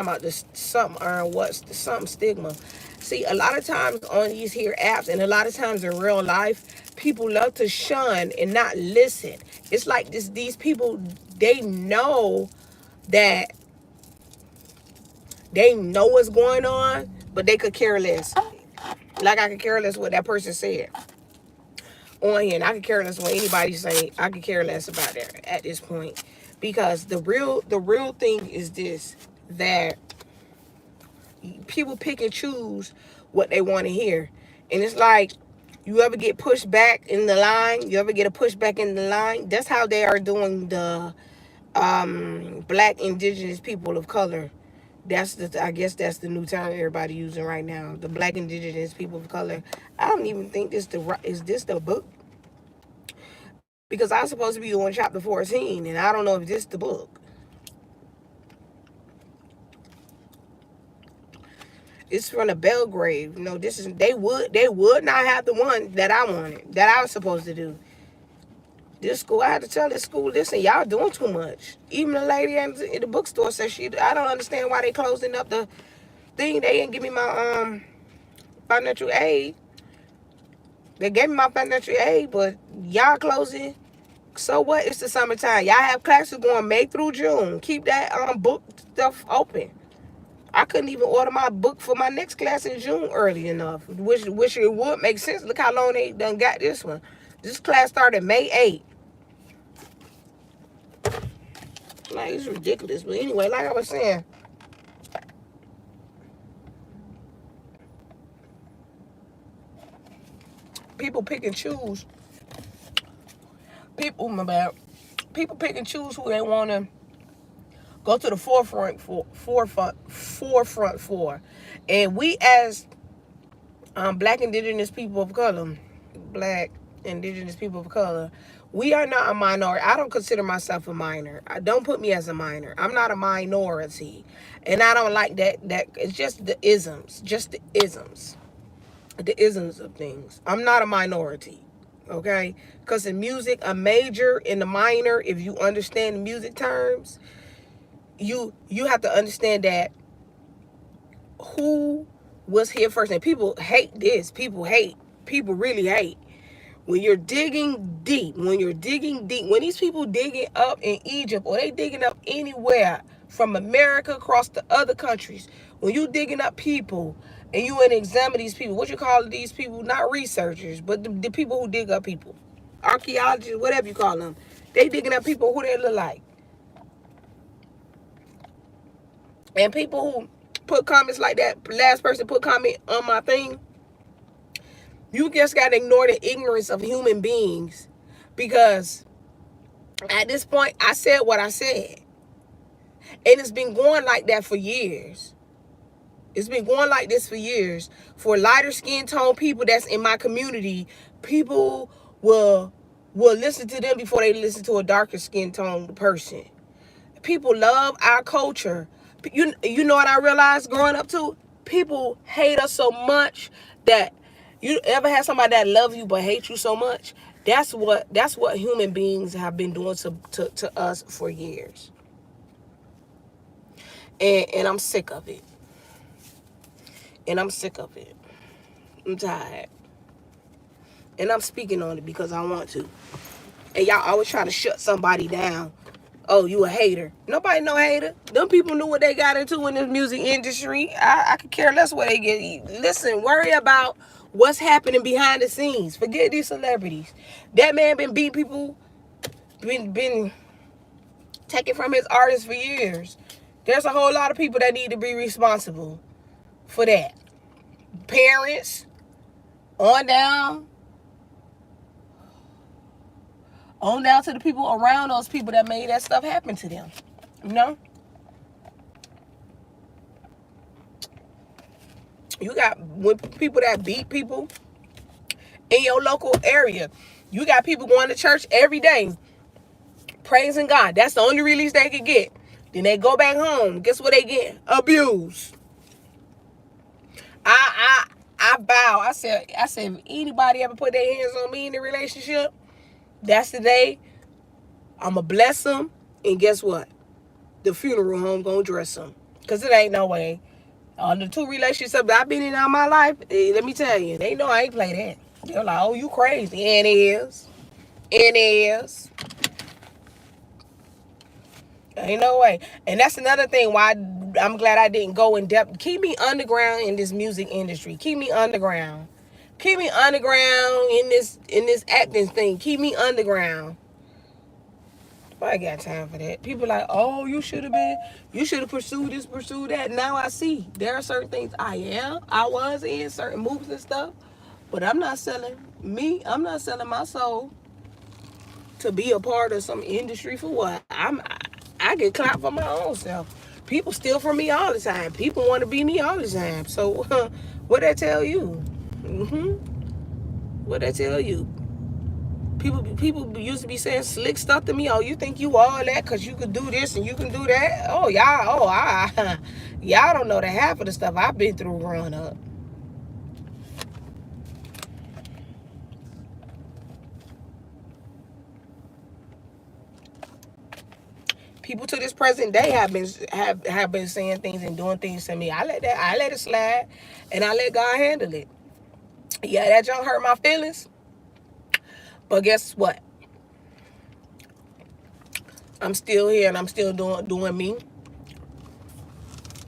about this something or what's the something stigma. See, a lot of times on these here apps and a lot of times in real life, people love to shun and not listen. It's like these people, they know that they know what's going on, but they could care less. Like I could care less what that person said on here, and I could care less what anybody say. I could care less about that at this point, because the real thing is this, that people pick and choose what they want to hear, and it's like, you ever get pushed back in the line? You ever get a pushback in the line? That's how they are doing the black indigenous people of color. That's the, I guess that's the new term everybody using right now. The black indigenous people of color. I don't even think is this the book, because I'm supposed to be on chapter 14, and I don't know if this the book. It's from the Belgrave. You know, this is they would not have the one that I wanted, that I was supposed to do. This school, I had to tell this school, listen, y'all doing too much. Even the lady in the bookstore said I don't understand why they closing up the thing. They didn't give me my financial aid. They gave me my financial aid, but y'all closing. So what? It's the summertime. Y'all have classes going May through June. Keep that book stuff open. I couldn't even order my book for my next class in June early enough. Which it would make sense. Look how long they done got this one. This class started May 8th. Like, it's ridiculous. But anyway, like I was saying, people pick and choose. My bad. People pick and choose who they want to go to the forefront for. And we as black indigenous people of color, black indigenous people of color, we are not a minority. I don't consider myself a minor. Don't put me as a minor. I'm not a minority. And I don't like that. It's just the isms. Just the isms. The isms of things. I'm not a minority. Okay? Because in music, a major and a minor, if you understand the music terms, you have to understand that who was here first. And people hate this. People really hate when you're digging deep. When these people digging up in Egypt, or they digging up anywhere from America across the other countries, when you digging up people and you and examine these people, what you call these people? Not researchers, but the people who dig up people, archaeologists, whatever you call them. They digging up people who they look like. And people who put comments like that, last person put comment on my thing, you just got to ignore the ignorance of human beings, because at this point, I said what I said. And it's been going like that for years. It's been going like this for years. For lighter skin tone people that's in my community, people will listen to them before they listen to a darker skin tone person. People love our culture. You know what I realized growing up too? People hate us so much that, you ever had somebody that love you but hate you so much? That's what human beings have been doing to us for years. And I'm sick of it. I'm tired. And I'm speaking on it because I want to. And y'all always try to shut somebody down. Oh, you a hater. Nobody no hater. Them people knew what they got into in this music industry. I could care less what they get. Listen, worry about what's happening behind the scenes. Forget these celebrities. That man been beating people, been taken from his artists for years. There's a whole lot of people that need to be responsible for that. Parents, on down to the people around those people that made that stuff happen to them. You know? You got people that beat people in your local area. You got people going to church every day, praising God. That's the only release they can get. Then they go back home. Guess what they get? Abuse. I vow. I said, if anybody ever put their hands on me in a relationship, that's the day I'm going to bless them. And guess what? The funeral home going to dress them. Because it ain't no way. On the 2 relationships I've been in all my life, let me tell you, they know I ain't play that. They're like, oh, you crazy. And it is. And it is. Ain't no way. And that's another thing why I'm glad I didn't go in depth. Keep me underground in this music industry. Keep me underground. Keep me underground in this acting thing. Keep me underground. I ain't got time for that. People like, oh, you should have pursued this, pursued that. Now I see there are certain things I was in certain moves and stuff, but I'm not selling my soul to be a part of some industry for what? I get clapped for my own self. People steal from me all the time. People want to be me all the time. So what that tell you? What that tell you? People used to be saying slick stuff to me. Oh, you think you all that because you could do this and you can do that? Oh, y'all don't know the half of the stuff I've been through growing up. People to this present day have been saying things and doing things to me. I let it slide, and I let God handle it. Yeah, that junk hurt my feelings, but guess what? I'm still here and I'm still doing me.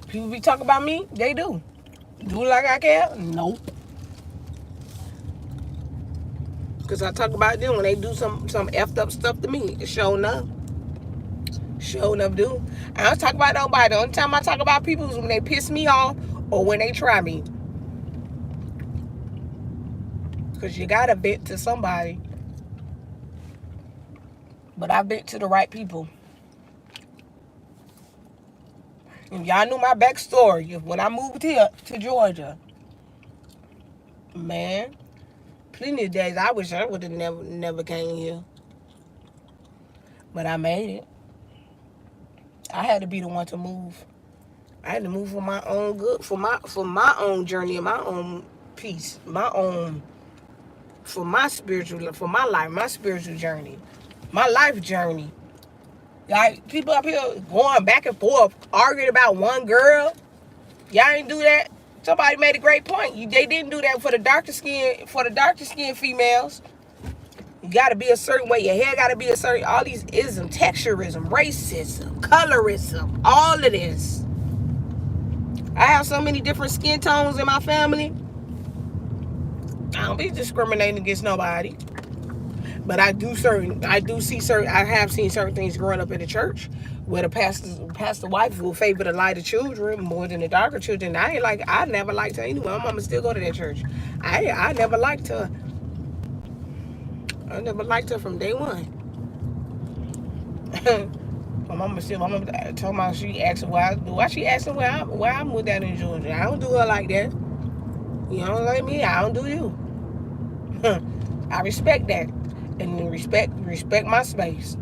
People be talking about me, they do. Do like I care? Nope. Because I talk about them when they do some effed up stuff to me. Sure enough. Sure enough do. I don't talk about nobody. The only time I talk about people is when they piss me off or when they try me. Because you got to vent to somebody. But I vent to the right people. If y'all knew my backstory, when I moved here to Georgia, man, plenty of days I wish I would have never came here. But I made it. I had to be the one to move. I had to move for my own good, for my own journey and my own peace, for my life, my spiritual journey, my life journey. Like people up here going back and forth, arguing about one girl. Y'all ain't do that. Somebody made a great point. They didn't do that for the darker skin females. You gotta be a certain way. Your hair gotta be a certain. All these texturism, racism, colorism, all of this. I have so many different skin tones in my family. I don't be discriminating against nobody. But I have seen certain things growing up in the church where the pastor wife will favor the lighter children more than the darker children. I never liked her anyway. My mama still go to that church. I never liked her. I never liked her from day one. my mama told me she asked why she asking why I moved down in Georgia. I don't do her like that. You don't like me, I don't do you. I respect that. And respect my space.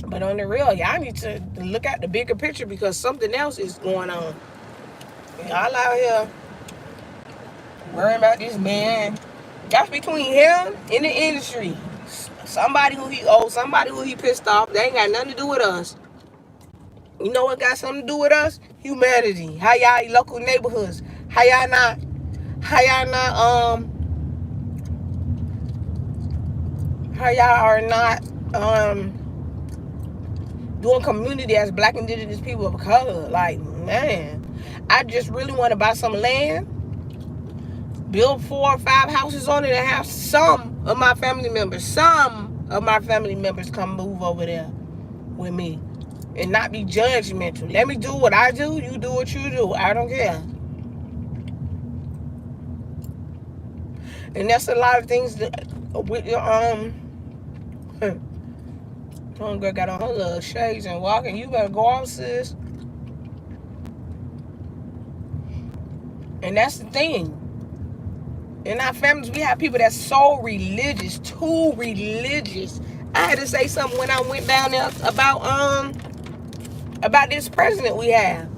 But on the real, y'all need to look at the bigger picture because something else is going on. Y'all out here worrying about this man. That's between him and the industry. Somebody who he pissed off. They ain't got nothing to do with us. You know what got something to do with us? Humanity. How y'all local neighborhoods? How y'all not are not doing community as Black Indigenous people of color. Like, man, I just really want to buy some land, build 4 or 5 houses on it, and have some of my family members come move over there with me and not be judgmental. Let me do what I do, you do what you do. I don't care. And that's a lot of things that with one girl got on her little shades and walking. You better go off, sis. And that's the thing. In our families, we have people that's so religious, too religious. I had to say something when I went down there about this president we have.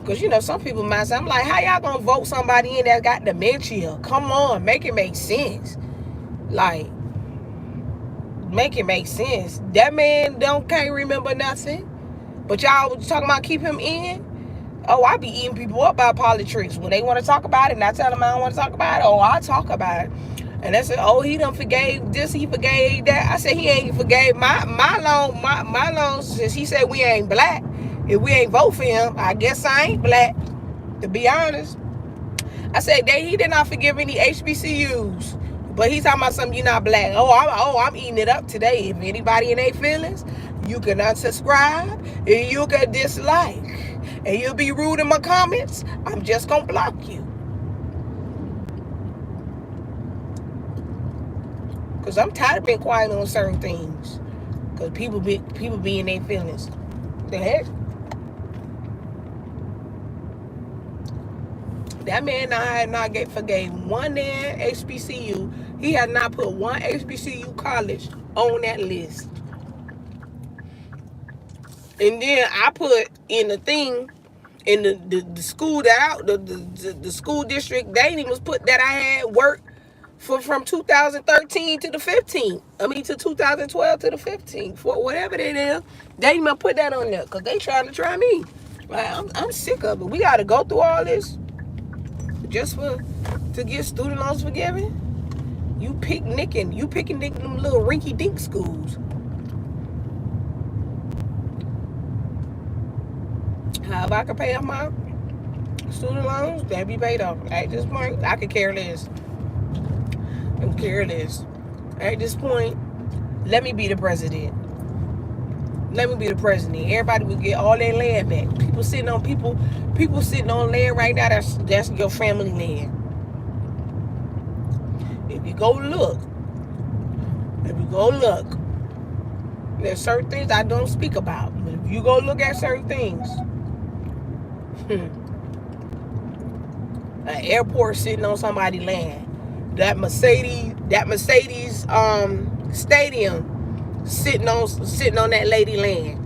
Because, some people might say, I'm like, how y'all going to vote somebody in that got dementia? Come on, make it make sense. Like, Make it make sense. That man can't remember nothing. But y'all was talking about keep him in. Oh, I be eating people up by politics. When they want to talk about it, and I tell them I don't want to talk about it, oh, I talk about it. And they said, oh, he done forgave this, he forgave that. I said, he ain't forgave my loans, since he said we ain't black. If we ain't vote for him, I guess I ain't black, to be honest. I said, he did not forgive any HBCUs. But he's talking about something, you're not black. I'm eating it up today. If anybody in their feelings, you can unsubscribe and you can dislike. And you'll be rude in my comments, I'm just going to block you. Because I'm tired of being quiet on certain things. Because people be in their feelings. The heck? That man had not forgave one damn HBCU. He had not put one HBCU college on that list. And then I put in the thing, in the school the school district, they didn't even put that I had worked from 2013 to the 15th. I mean to 2012 to the 15th. For whatever it is, they didn't even put that on there because they trying to try me. Like, I'm sick of it. We got to go through all this just to get student loans forgiven. You picking them little rinky dink schools. However I can pay off my student loans, they'll be paid off. At this point, I could care less. At this point, let me be the president. Everybody will get all their land back. People sitting on land right now. That's your family land. If you go look, there's certain things I don't speak about. But if you go look at certain things, an airport sitting on somebody's land. That Mercedes stadium sitting on that lady land.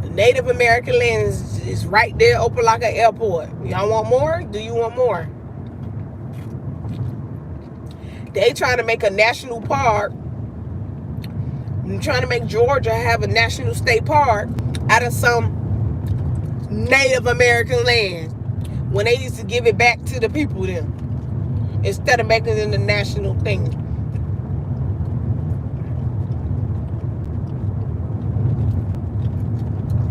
The Native American land is right there, open like an airport. Y'all want more? Do you want more? They trying to make a national park. I'm trying to make Georgia have a national state park out of some Native American land, when they used to give it back to the people then, instead of making it a national thing.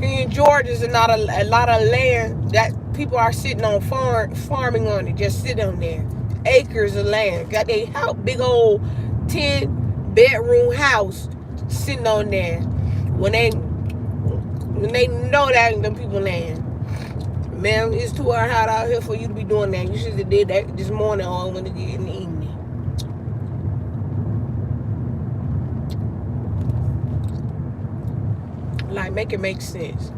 Here in Georgia, there's not a lot of land that people are sitting on farming on it, just sitting on there. Acres of land. Got a big old 10-bedroom house sitting on there. When they know that ain't them people land. Man, it's too hot out here for you to be doing that. You should have did that this morning or when it get in the evening. Like, make it make sense.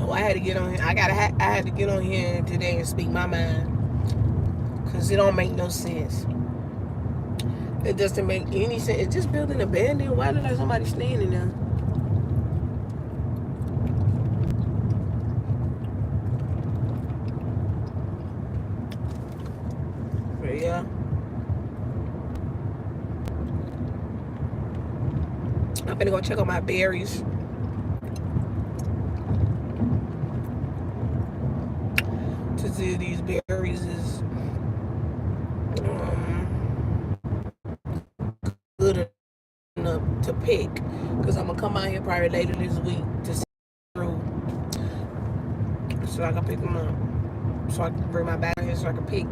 Oh, I had to get on here. I had to get on here today and speak my mind. Because it don't make no sense. It doesn't make any sense. It's just building a abandoned. Why did somebody standing there? Yeah. I'm gonna go check on my berries. To see if these berries is good enough to pick. Because I'm gonna come out here probably later this week to see through. So I can pick them up. So I can bring my bag here so I can pick.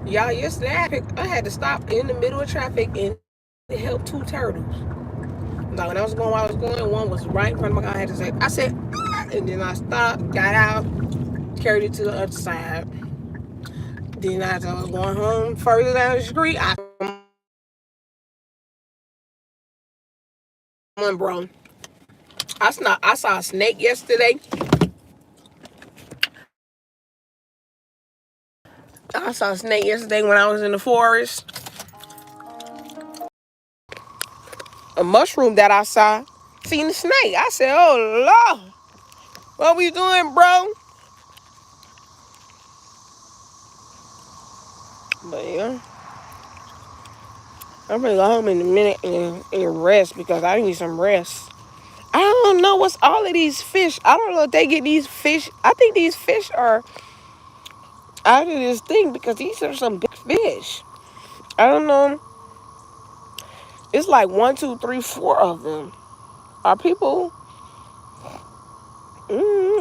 Y'all, yesterday I had to stop in the middle of traffic and help two turtles. Like when I was going, one was right in front of my car. I said, ah! And then I stopped, got out, carried it to the other side. Then as I was going home further down the street, bro. I saw a snake yesterday. I saw a snake yesterday when I was in the forest. A mushroom that I saw. Seen the snake. I said, oh, Lord. What we doing, bro? But yeah, I'm gonna go home in a minute and rest because I need some rest. I don't know what's all of these fish. I don't know if they get these fish. I think these fish are out of this thing because these are some big fish. I don't know. It's like one, two, three, four of them. Are people?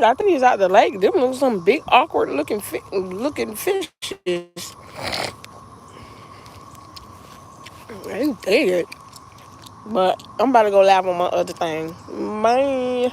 I think he's out the lake. Them look some big, awkward looking fishes. They dead. But I'm about to go laugh on my other thing. Man.